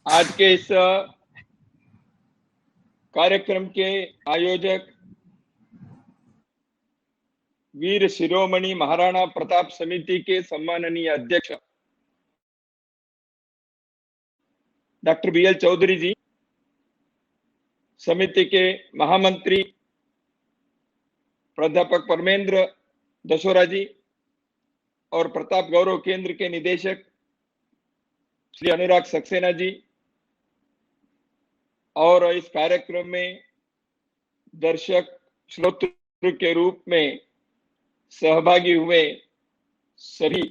आज के इस कार्यक्रम के आयोजक वीर शिरोमणि महाराणा प्रताप समिति के सम्माननीय अध्यक्ष डॉक्टर बीएल चौधरी जी, समिति के महामंत्री प्राध्यापक परमेंद्र दशोरा जी और प्रताप गौरव केंद्र के निदेशक श्री अनुराग सक्सेना जी, और इस कार्यक्रम में दर्शक श्रोतृ के रूप में सहभागी हुए सभी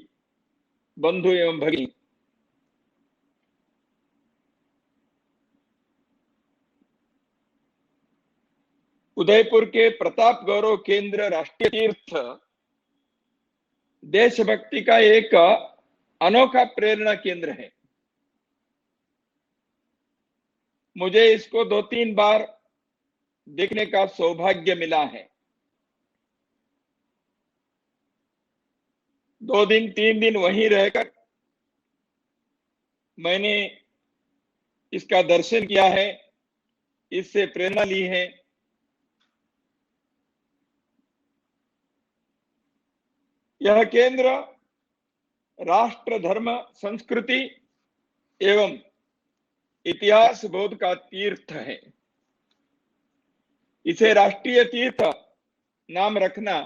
बंधु एवं भगिनी, उदयपुर के प्रताप गौरव केंद्र राष्ट्रीय तीर्थ देशभक्ति का एक अनोखा प्रेरणा केंद्र है। मुझे इसको 2-3 बार देखने का सौभाग्य मिला है। 2 दिन 3 दिन वहीं रहकर मैंने इसका दर्शन किया है, इससे प्रेरणा ली है। यह केंद्र राष्ट्र, धर्म, संस्कृति एवं इतिहास बोध का तीर्थ है। इसे राष्ट्रीय तीर्थ नाम रखना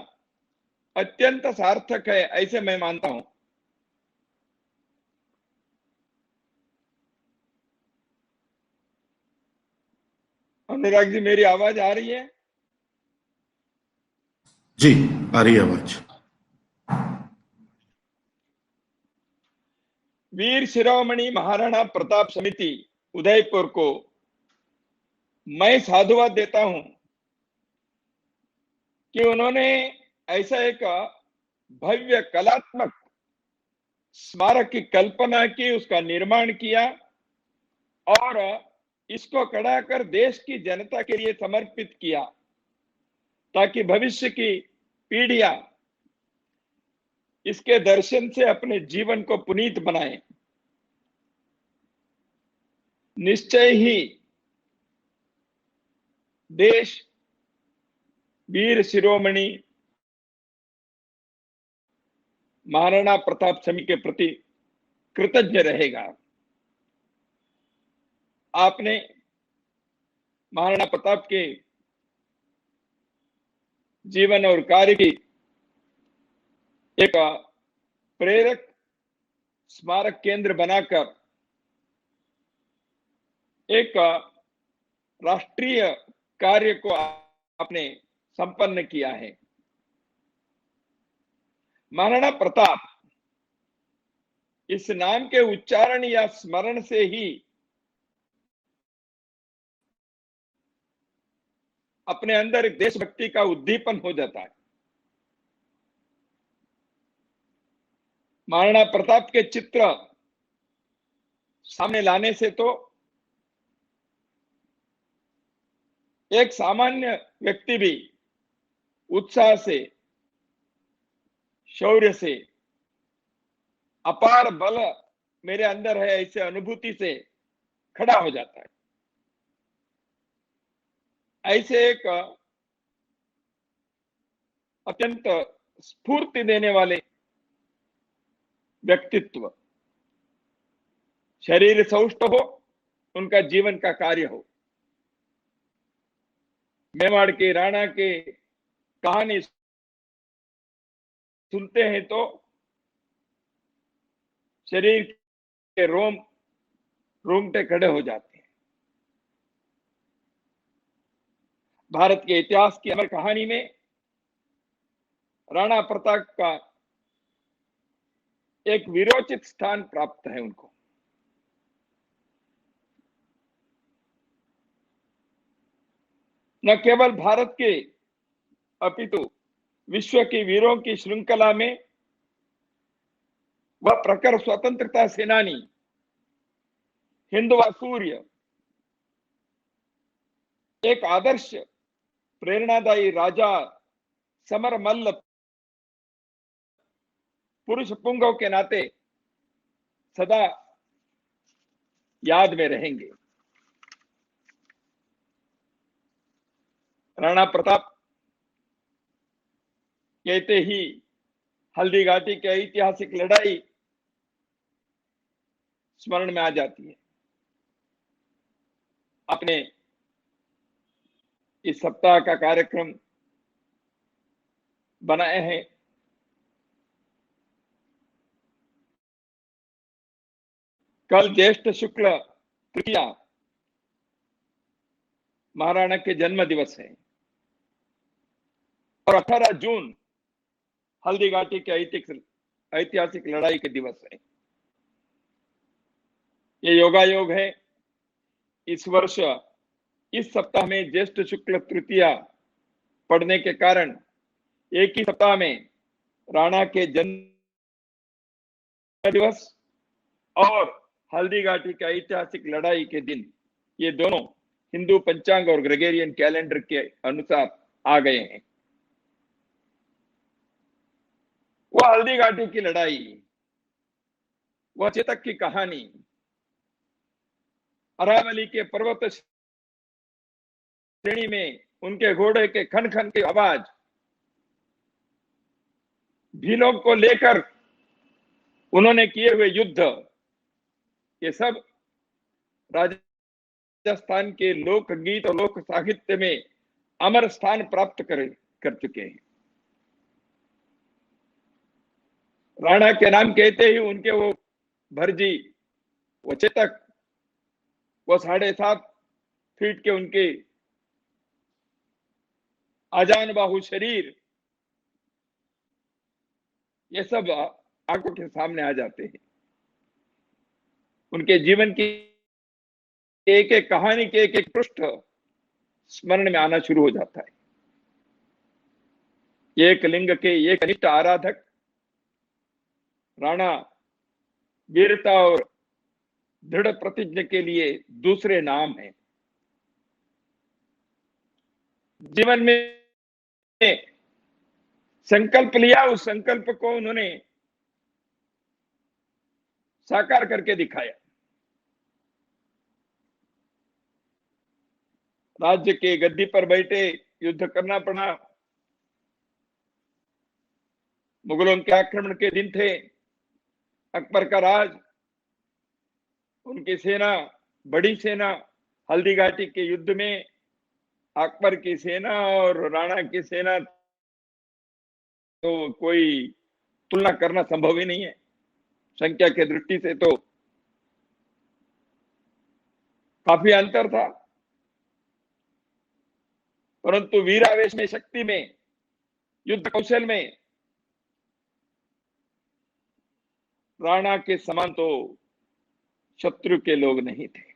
अत्यंत सार्थक है, ऐसे मैं मानता हूं। अनुराग जी, मेरी आवाज आ रही है? जी, आ रही है आवाज। वीर शिरोमणि महाराणा प्रताप समिति उदयपुर को मैं साधुवाद देता हूं कि उन्होंने ऐसा एक भव्य कलात्मक स्मारक की कल्पना की, उसका निर्माण किया और इसको खड़ा कर देश की जनता के लिए समर्पित किया, ताकि भविष्य की पीढ़ियां इसके दर्शन से अपने जीवन को पुनीत बनाएं। निश्चय ही देश वीर शिरोमणि महाराणा प्रताप समिति के प्रति कृतज्ञ रहेगा। आपने महाराणा प्रताप के जीवन और कार्य की एक प्रेरक स्मारक केंद्र बनाकर एक राष्ट्रीय कार्य को आपने संपन्न किया है। महाराणा प्रताप, इस नाम के उच्चारण या स्मरण से ही अपने अंदर एक देशभक्ति का उद्दीपन हो जाता है। महाराणा प्रताप के चित्र सामने लाने से तो एक सामान्य व्यक्ति भी उत्साह से, शौर्य से, अपार बल मेरे अंदर है ऐसे अनुभूति से खड़ा हो जाता है। ऐसे एक अत्यंत स्फूर्ति देने वाले व्यक्तित्व, शरीर सौष्ठ हो, उनका जीवन का कार्य हो। मेवाड़ के राणा के कहानी सुनते हैं तो शरीर के रोंगटे खड़े हो जाते हैं। भारत के इतिहास की अमर कहानी में राणा प्रताप का एक वीरोचित स्थान प्राप्त है उनको। न केवल भारत के अपितु विश्व के वीरों की श्रृंखला में वह प्रखर स्वतंत्रता सेनानी, हिंदवा सूर्य, एक आदर्श प्रेरणादायी राजा, समर मल्ल पुरुष पुंगव के नाते सदा याद में रहेंगे। राणा प्रताप कहते ही हल्दी घाटी की ऐतिहासिक लड़ाई स्मरण में आ जाती है। आपने इस सप्ताह का कार्यक्रम बनाए हैं। कल ज्येष्ठ शुक्ल तृतीया महाराणा के जन्म दिवस है और 18 जून हल्दी घाटी के ऐतिहासिक लड़ाई के दिवस है। ये योगायोग है। इस वर्ष इस सप्ताह में ज्येष्ठ शुक्ल तृतीया पड़ने के कारण एक ही सप्ताह में राणा के जन्म दिवस और हल्दी घाटी के ऐतिहासिक लड़ाई के दिन, ये दोनों हिंदू पंचांग और ग्रेगोरियन कैलेंडर के अनुसार आ गए हैं। वह हल्दी घाटी की लड़ाई, वह चेतक की कहानी, अरावली के पर्वत श्रेणी में उनके घोड़े के खन खन की आवाज, भीलों को लेकर उन्होंने किए हुए युद्ध, ये सब राजस्थान के लोक गीत और लोक साहित्य में अमर स्थान प्राप्त कर चुके हैं। राणा के नाम कहते ही उनके वो भरजी, वो चेतक, वो 7.5 फीट के उनके आजान बाहु शरीर, ये सब आंखों के सामने आ जाते हैं। उनके जीवन की एक एक कहानी के एक एक पृष्ठ स्मरण में आना शुरू हो जाता है। एक लिंग के एक अनिष्ट आराधक राणा वीरता और दृढ़ प्रतिज्ञा के लिए दूसरे नाम है। जीवन में संकल्प लिया, उस संकल्प को उन्होंने साकार करके दिखाया। राज्य के गद्दी पर बैठे, युद्ध करना पड़ा। मुगलों के आक्रमण के दिन थे, अकबर का राज, उनकी सेना, बड़ी सेना, हल्दी घाटी के युद्ध में अकबर की सेना और राणा की सेना तो कोई तुलना करना संभव ही नहीं है। संख्या के दृष्टि से तो काफी अंतर था, परंतु वीरावेश में, शक्ति में, युद्ध कौशल में राणा के समान तो शत्रु के लोग नहीं थे।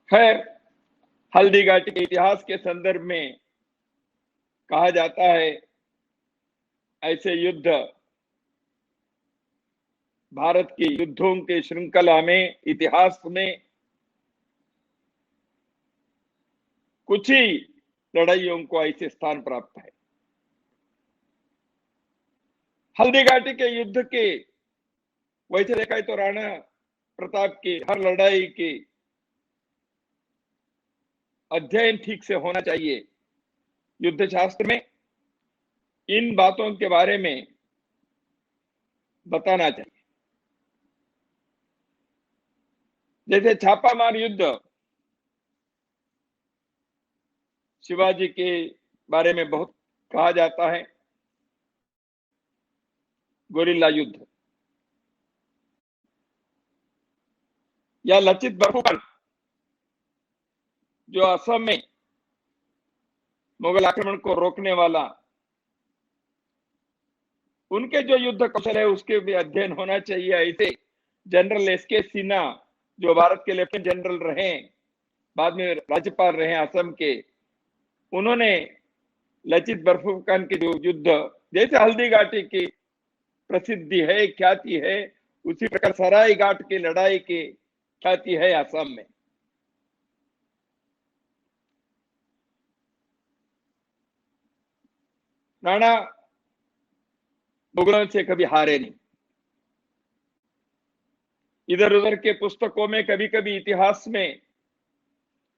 खैर, हल्दी घाटी के इतिहास के संदर्भ में कहा जाता है, ऐसे युद्ध भारत के युद्धों के श्रृंखला में, इतिहास में कुछ ही लड़ाइयों को ऐसे स्थान प्राप्त है। हल्दी घाटी के युद्ध के वैसे देखा है तो राणा प्रताप की हर लड़ाई के अध्ययन ठीक से होना चाहिए। युद्ध शास्त्र में इन बातों के बारे में बताना चाहिए। जैसे छापामार युद्ध, शिवाजी के बारे में बहुत कहा जाता है, गोरिल्ला युद्ध, या लचित बरफुकन जो असम में मुगल आक्रमण को रोकने वाला, उनके जो युद्ध कौशल है उसके भी अध्ययन होना चाहिए। ऐसे जनरल एसके सिन्हा जो भारत के लेफ्टिनेंट जनरल रहे, बाद में राज्यपाल रहे असम के, उन्होंने लचित बरफुकन के जो युद्ध, जैसे हल्दी घाटी की प्रसिद्धि है, ख्याति है, उसी प्रकार सराय घाट की लड़ाई की ख्याति है असम में। राणा मुगलों से कभी हारे नहीं। इधर उधर के पुस्तकों में कभी कभी इतिहास में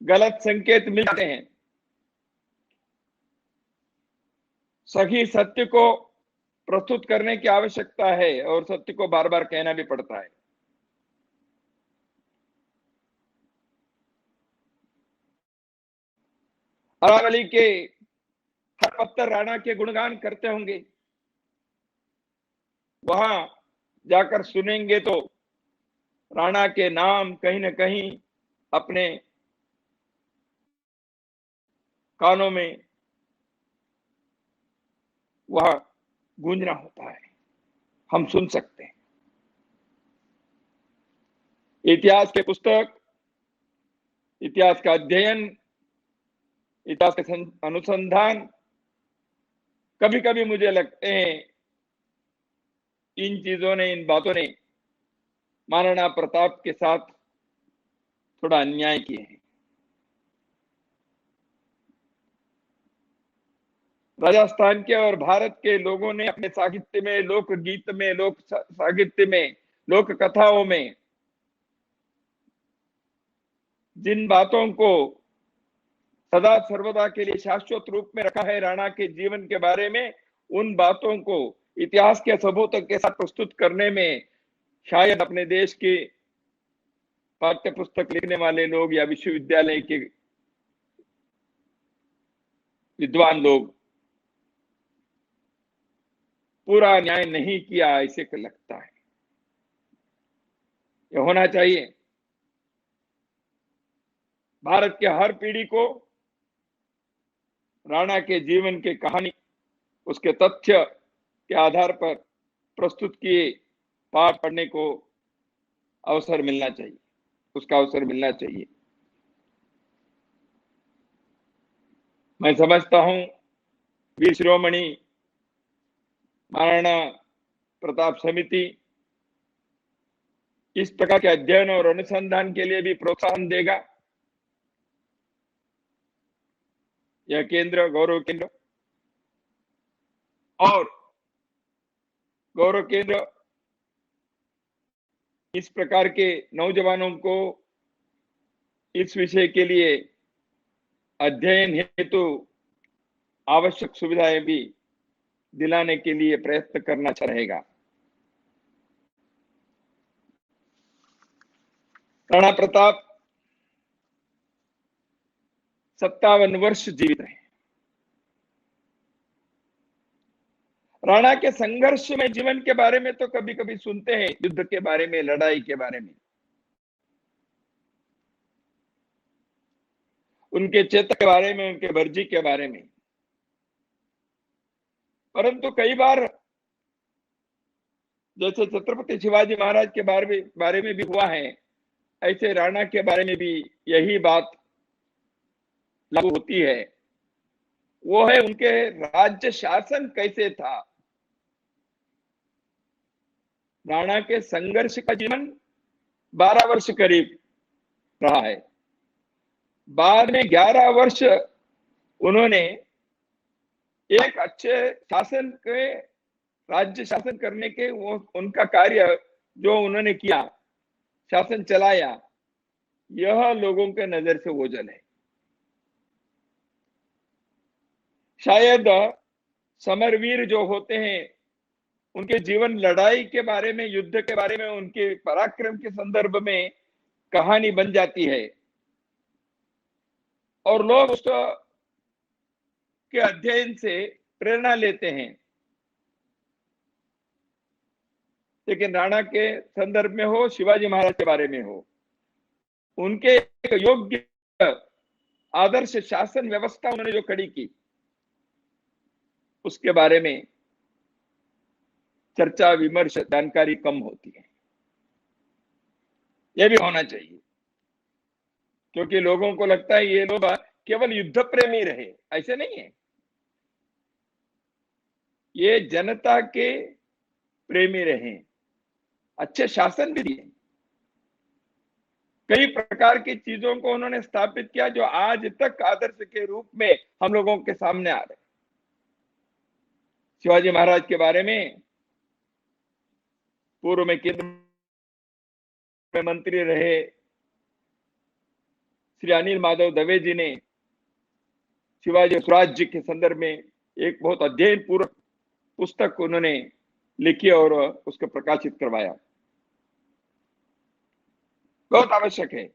गलत संकेत मिल जाते हैं। सही सत्य को प्रस्तुत करने की आवश्यकता है और सत्य को बार बार कहना भी पड़ता है। अरावली के हर पत्थर राणा के गुणगान करते होंगे, वहां जाकर सुनेंगे तो राणा के नाम कहीं ना कहीं अपने कानों में वह गूंजना होता है, हम सुन सकते हैं। इतिहास के पुस्तक, इतिहास का अध्ययन, इतिहास का अनुसंधान कभी कभी मुझे लगते हैं इन चीजों ने, इन बातों ने महाराणा प्रताप के साथ थोड़ा अन्याय किए हैं। राजस्थान के और भारत के लोगों ने अपने साहित्य में, लोकगीत में, लोक साहित्य में, लोक कथाओं में जिन बातों को सदा सर्वदा के लिए शाश्वत रूप में रखा है राणा के जीवन के बारे में, उन बातों को इतिहास के सबूतों के साथ प्रस्तुत करने में शायद अपने देश के पाठ्य पुस्तक लिखने वाले लोग या विश्वविद्यालय के विद्वान लोग पूरा न्याय नहीं किया, ऐसे लगता है। यह होना चाहिए। भारत के हर पीढ़ी को राणा के जीवन की कहानी, उसके तथ्य के आधार पर प्रस्तुत किए पाठ पढ़ने को अवसर मिलना चाहिए, उसका अवसर मिलना चाहिए। मैं समझता हूं वीर शिरोमणि महाराणा प्रताप समिति इस प्रकार के अध्ययन और अनुसंधान के लिए भी प्रोत्साहन देगा। यह केंद्र, गौरव केंद्र, और गौरव केंद्र इस प्रकार के नौजवानों को इस विषय के लिए अध्ययन हेतु आवश्यक सुविधाएं भी दिलाने के लिए प्रयत्न करना रहेगा। राणा प्रताप 57 वर्ष जीवित रहे। राणा के संघर्ष में जीवन के बारे में तो कभी कभी सुनते हैं, युद्ध के बारे में, लड़ाई के बारे में, उनके चेतक के बारे में, उनके वर्जी के बारे में, परंतु कई बार जैसे छत्रपति शिवाजी महाराज के बारे में भी हुआ है, ऐसे राणा के बारे में भी यही बात लागू होती है। वो है उनके राज्य शासन कैसे था। राणा के संघर्ष का जीवन 12 वर्ष करीब रहा है। बाद में 11 वर्ष उन्होंने एक अच्छे शासन के, राज्य शासन करने के, वो उनका कार्य जो उन्होंने किया, शासन चलाया, यह लोगों के नजर से ओझल है। शायद समरवीर जो होते हैं उनके जीवन, लड़ाई के बारे में, युद्ध के बारे में, उनके पराक्रम के संदर्भ में कहानी बन जाती है और लोग उसके अध्ययन से प्रेरणा लेते हैं। लेकिन राणा के संदर्भ में हो, शिवाजी महाराज के बारे में हो, उनके एक योग्य आदर्श शासन व्यवस्था उन्होंने जो खड़ी की, उसके बारे में चर्चा, विमर्श, जानकारी कम होती है। यह भी होना चाहिए, क्योंकि लोगों को लगता है ये लोग केवल युद्ध प्रेमी रहे, ऐसे नहीं है। ये जनता के प्रेमी रहे, अच्छे शासन भी दिए, कई प्रकार की चीजों को उन्होंने स्थापित किया जो आज तक आदर्श के रूप में हम लोगों के सामने आ रहे। शिवाजी महाराज के बारे में पूर्व में केंद्र में मंत्री रहे श्री अनिल माधव दवे जी ने शिवाजी स्वराज्य के संदर्भ में एक बहुत अध्ययन पूर्वक पुस्तक उन्होंने लिखी और उसको प्रकाशित करवाया। बहुत आवश्यक है।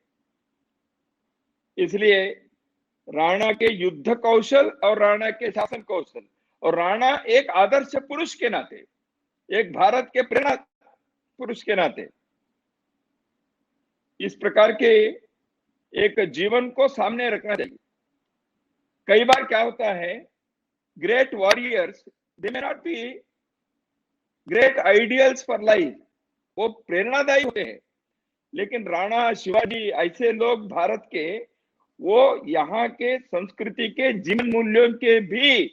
इसलिए राणा के युद्ध कौशल और राणा के शासन कौशल और राणा एक आदर्श पुरुष के नाते, एक भारत के प्रेरणा पुरुष के नाते इस प्रकार के एक जीवन को सामने रखना चाहिए। कई बार क्या होता है, great warriors they may not be great ideals for life, वो प्रेरणादायी होते हैं, लेकिन राणा शिवाजी ऐसे लोग भारत के, वो यहाँ के संस्कृति के जीवन मूल्यों के भी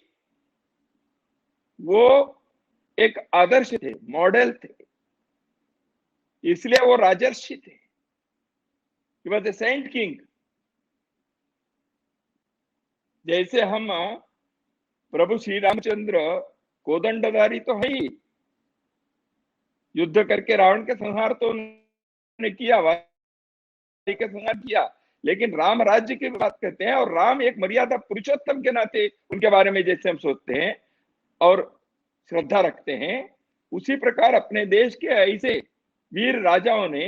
वो एक आदर्श थे, मॉडल थे, इसलिए वो राजर्षि थे। He was a saint king। जैसे हम प्रभु श्री रामचंद्र कोदंडधारी तो है ही, युद्ध करके रावण के संहार तो उन्होंने किया, वाली के संहार किया, लेकिन राम राज्य की बात करते हैं और राम एक मर्यादा पुरुषोत्तम के नाते उनके बारे में जैसे हम सोचते हैं और श्रद्धा रखते हैं, उसी प्रकार अपने देश के ऐसे वीर राजाओं ने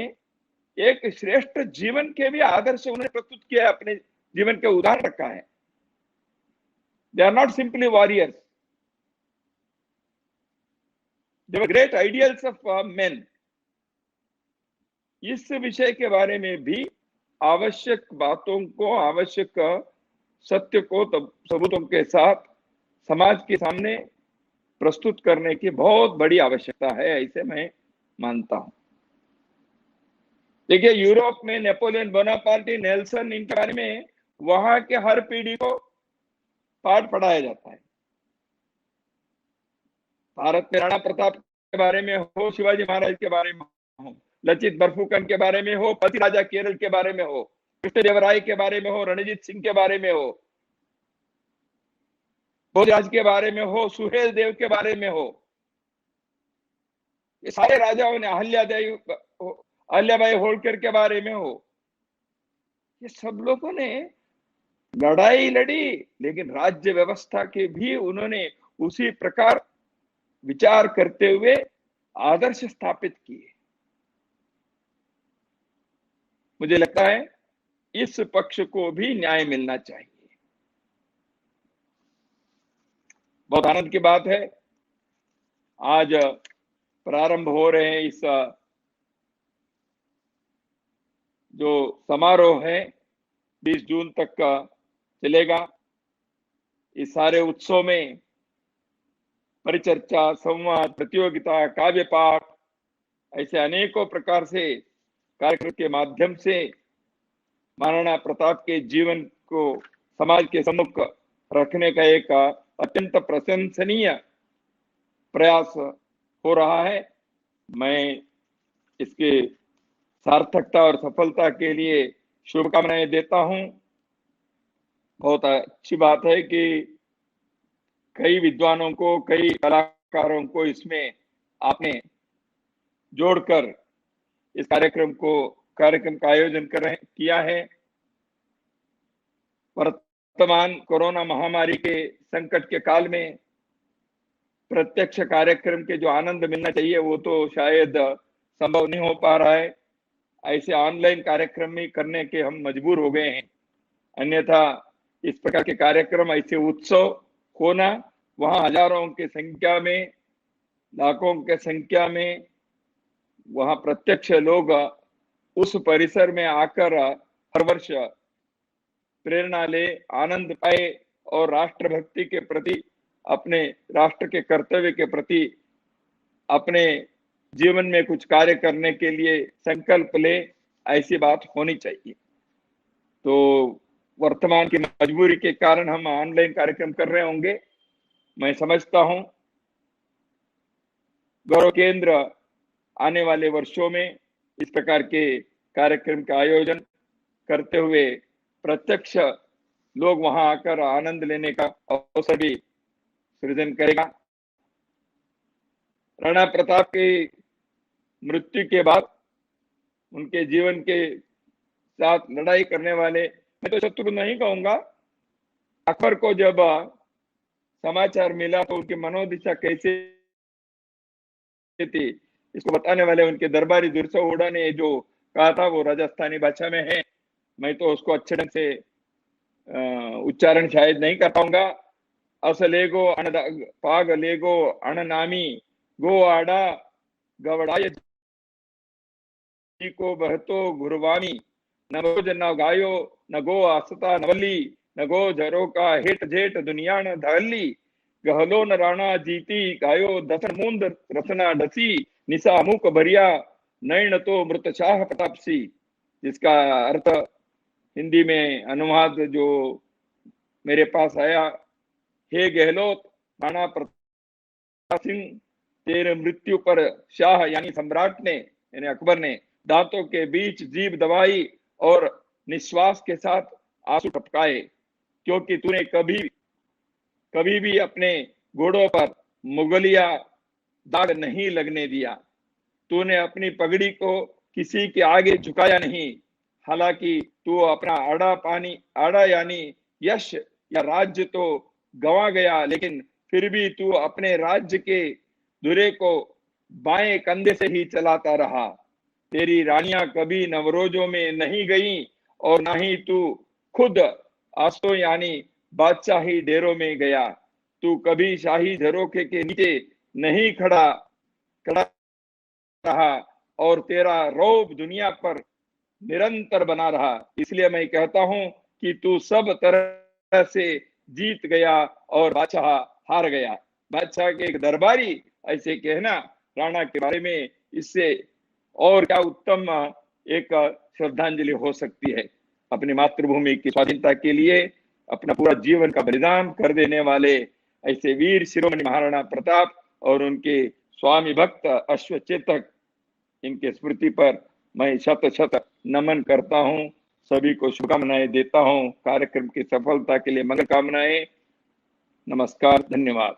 एक श्रेष्ठ जीवन के भी आदर्श उन्होंने प्रस्तुत किया है, अपने जीवन के उदाहरण रखा है। They are not simply warriors, they were great ideals of men. इस विषय के बारे में भी आवश्यक बातों को, आवश्यक सत्य को सबूतों के साथ समाज के सामने प्रस्तुत करने की बहुत बड़ी आवश्यकता है, ऐसे मैं मानता हूं। देखिए, यूरोप में नेपोलियन बोनापार्टी, नेल्सन, इनके बारे में वहां के हर पीढ़ी को पाठ पढ़ाया जाता है। भारत में राणा प्रताप के बारे में हो, शिवाजी महाराज के बारे में हो, लचित बरफुकन के बारे में हो, पति राजा केरल के बारे में हो, कृष्णदेवराय के बारे में हो, रणजीत सिंह के बारे में हो, भोजराज के बारे में हो, सुहेल देव के बारे में हो, ये सारे राजाओं ने, अहल्याबाई होलकर के बारे में हो, ये सब लोगों ने लड़ाई लड़ी, लेकिन राज्य व्यवस्था के भी उन्होंने उसी प्रकार विचार करते हुए आदर्श स्थापित किए। मुझे लगता है इस पक्ष को भी न्याय मिलना चाहिए। बहुत आनंद की बात है, आज प्रारंभ हो रहे हैं इस जो समारोह है 20 जून तक का चलेगा। इस सारे उत्सव में परिचर्चा, संवाद, प्रतियोगिता, काव्य पाठ, ऐसे अनेकों प्रकार से कार्यक्रम के माध्यम से महाराणा प्रताप के जीवन को समाज के सम्मुख रखने का एक अत्यंत प्रशंसनीय प्रयास हो रहा है। मैं इसके सार्थकता और सफलता के लिए शुभकामनाएं देता हूं। बहुत अच्छी बात है कि कई विद्वानों को, कई कलाकारों को इसमें आपने जोड़कर इस कार्यक्रम का आयोजन किया है। वर्तमान कोरोना महामारी के संकट के काल में प्रत्यक्ष कार्यक्रम के जो आनंद मिलना चाहिए वो तो शायद संभव नहीं हो पा रहा है। ऐसे ऑनलाइन कार्यक्रम में करने के हम मजबूर हो गए हैं, अन्यथा इस प्रकार के कार्यक्रम, ऐसे उत्सव होना, वहां हजारों की संख्या में, लाखों के संख्या में वहां प्रत्यक्ष लोग उस परिसर में आकर हर वर्ष प्रेरणा ले, आनंद पाए और राष्ट्रभक्ति के प्रति, अपने राष्ट्र के कर्तव्य के प्रति अपने जीवन में कुछ कार्य करने के लिए संकल्प ले, ऐसी बात होनी चाहिए। तो वर्तमान की मजबूरी के कारण हम ऑनलाइन कार्यक्रम कर रहे होंगे, मैं समझता हूं। गौरव केंद्र आने वाले वर्षों में इस प्रकार के कार्यक्रम का आयोजन करते हुए प्रत्यक्ष लोग वहां आकर आनंद लेने का अवसर भी सृजन करेगा। राणा प्रताप की मृत्यु के बाद उनके जीवन के साथ लड़ाई करने वाले, मैं तो शत्रु नहीं कहूंगा। अकबर को जब समाचार मिला तो उनकी मनोदशा कैसे थी, इसको बताने वाले उनके दरबारी दुर्सोड़ा ने जो कहा था वो राजस्थानी भाषा में है। मैं तो उसको अच्छे ढंग से उच्चारण शायद नहीं कर पाऊंगा। असलेगो अण पाग लेगो अणनामी गो आड़ा गवड़ाय जी को बहतो गुरवामी न रोज न गायो न गो आसता नवली न गो झरो का हेट जेठ दुनिया न धवली गहलो न राणा जीती गायो दसन मूंद रसना डसी निशा मुख भरिया नैन तो मृत शाह प्रतापसी। जिसका अर्थ हिंदी में अनुवाद जो मेरे पास आया, हे गहलोत राणा प्रताप सिंह, तेरे मृत्यु पर शाह यानी सम्राट ने यानी अकबर ने दांतों के बीच जीभ दबाई और निश्वास के साथ आंसू टपकाए, क्योंकि तूने कभी भी अपने घोड़ों पर मुगलिया दाग नहीं लगने दिया। तूने अपनी पगड़ी को किसी के आगे झुकाया नहीं। हालांकि तू अपना आड़ा यानी यश या राज्य तो गंवा गया, लेकिन फिर भी तू अपने राज्य के धुरे को बाएं कंधे से ही चलाता रहा। तेरी रानियां कभी नवरोजों में नहीं गई और ना ही तू खुद आस्तों यानी बादशाही डेरों में गया। तू कभी शाही झरोखे के नीचे नहीं खड़ा रहा और तेरा रौब दुनिया पर निरंतर बना रहा। इसलिए मैं कहता हूं कि तू सब तरह से जीत गया और बादशाह हार गया। बादशाह के एक दरबारी ऐसे कहना राणा के बारे में, इससे और क्या उत्तम एक श्रद्धांजलि हो सकती है। अपनी मातृभूमि की स्वाधीनता के लिए अपना पूरा जीवन का बलिदान कर देने वाले ऐसे वीर शिरोमणि महाराणा प्रताप और उनके स्वामी भक्त अश्वचेतक, इनके स्मृति पर मैं शत शत नमन करता हूं। सभी को शुभकामनाएं देता हूं। कार्यक्रम की सफलता के लिए मंगल कामनाएं। नमस्कार, धन्यवाद।